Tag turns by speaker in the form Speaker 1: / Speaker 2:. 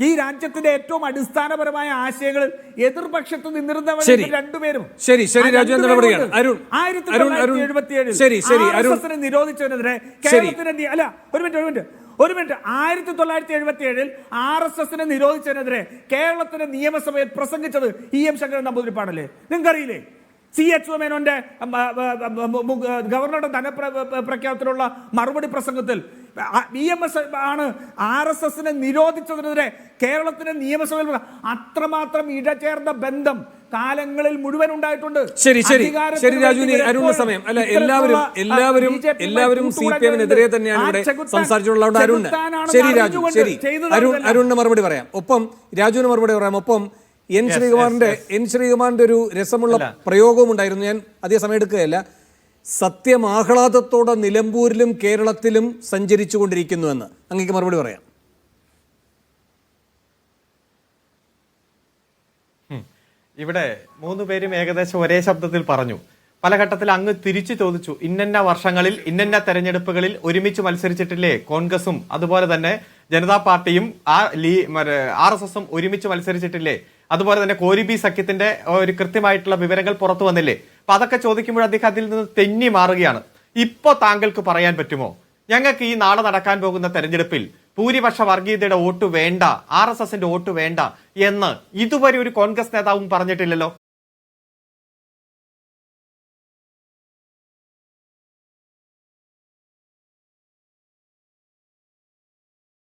Speaker 1: ഈ രാജ്യത്തിന്റെ ഏറ്റവും അടിസ്ഥാനപരമായ ആശയങ്ങളിൽ എതിർപക്ഷത്ത് നിന്നിരുന്നവർ രണ്ടുപേരും.
Speaker 2: ശരി ശരി രാജേന്ദ്രൻ ഇവിടെയാണ്. അരുൺ
Speaker 1: 1977 നിരോധിച്ചതിനെതിരെ കേരളത്തിന് അല്ല ഒരു മിനിറ്റ് 1977 RSS നിരോധിച്ചതിനെതിരെ കേരളത്തിന്റെ നിയമസഭയിൽ പ്രസംഗിച്ചത് EM ശങ്കരൻ നമ്പൂതിരിപ്പാടല്ലേ? നിങ്ങൾക്കറിയില്ലേ? CH മേനോന്റെ ഗവർണറുടെ ധനപ്രഖ്യാപനത്തിലുള്ള മറുപടി പ്രസംഗത്തിൽ EMS ആണ് RSS നിരോധിച്ചതിനെതിരെ കേരളത്തിന്റെ നിയമസഭയിൽ അത്രമാത്രം ഇടചേർന്ന ബന്ധം കാലങ്ങളിൽ മുഴുവൻ ഉണ്ടായിട്ടുണ്ട്.
Speaker 2: ശരി ശരി ശരി രാജുവിന് അരുണിന്റെ സമയം അല്ല, എല്ലാവരും CPM-നെതിരെ തന്നെയാണ് ഇവിടെ സംസാരിച്ചിട്ടുള്ളത്. അരുൺ ശരി രാജു ശരി അരുണിന് മറുപടി പറയാം, ഒപ്പം രാജുവിന് മറുപടി പറയാം, ഒപ്പം എൻ ശ്രീകുമാറിന്റെ ഒരു രസമുള്ള പ്രയോഗവും ഉണ്ടായിരുന്നു. ഞാൻ അധികം സമയം എടുക്കുകയല്ല. സത്യം ആഹ്ലാദത്തോടെ നിലമ്പൂരിലും കേരളത്തിലും സഞ്ചരിച്ചു കൊണ്ടിരിക്കുന്നുവെന്ന് അങ്ങേക്ക് മറുപടി പറയാം.
Speaker 3: ഇവിടെ 3 പേരും ഏകദേശം ഒരേ ശബ്ദത്തിൽ പറഞ്ഞു. പല ഘട്ടത്തിൽ അങ്ങ് തിരിച്ചു ചോദിച്ചു, ഇന്നന്ന വർഷങ്ങളിൽ ഇന്നന്ന തെരഞ്ഞെടുപ്പുകളിൽ ഒരുമിച്ച് മത്സരിച്ചിട്ടില്ലേ കോൺഗ്രസും അതുപോലെ തന്നെ ജനതാ പാർട്ടിയും RSSും ഒരുമിച്ച് മത്സരിച്ചിട്ടില്ലേ, അതുപോലെ തന്നെ കോരിബി സഖ്യത്തിന്റെ ഒരു കൃത്യമായിട്ടുള്ള വിവരങ്ങൾ പുറത്തു വന്നില്ലേ? അപ്പൊ അതൊക്കെ ചോദിക്കുമ്പോൾ അദ്ദേഹം അതിൽ നിന്ന് തെന്നി മാറുകയാണ്. ഇപ്പോ താങ്കൾക്ക് പറയാൻ പറ്റുമോ, ഞങ്ങൾക്ക് ഈ നാളെ നടക്കാൻ പോകുന്ന തെരഞ്ഞെടുപ്പിൽ ഭൂരിപക്ഷ വർഗീയതയുടെ വോട്ട് വേണ്ട, RSSന്റെ വോട്ട് വേണ്ട എന്ന് ഇതുവരെ ഒരു കോൺഗ്രസ് നേതാവും പറഞ്ഞിട്ടില്ലല്ലോ?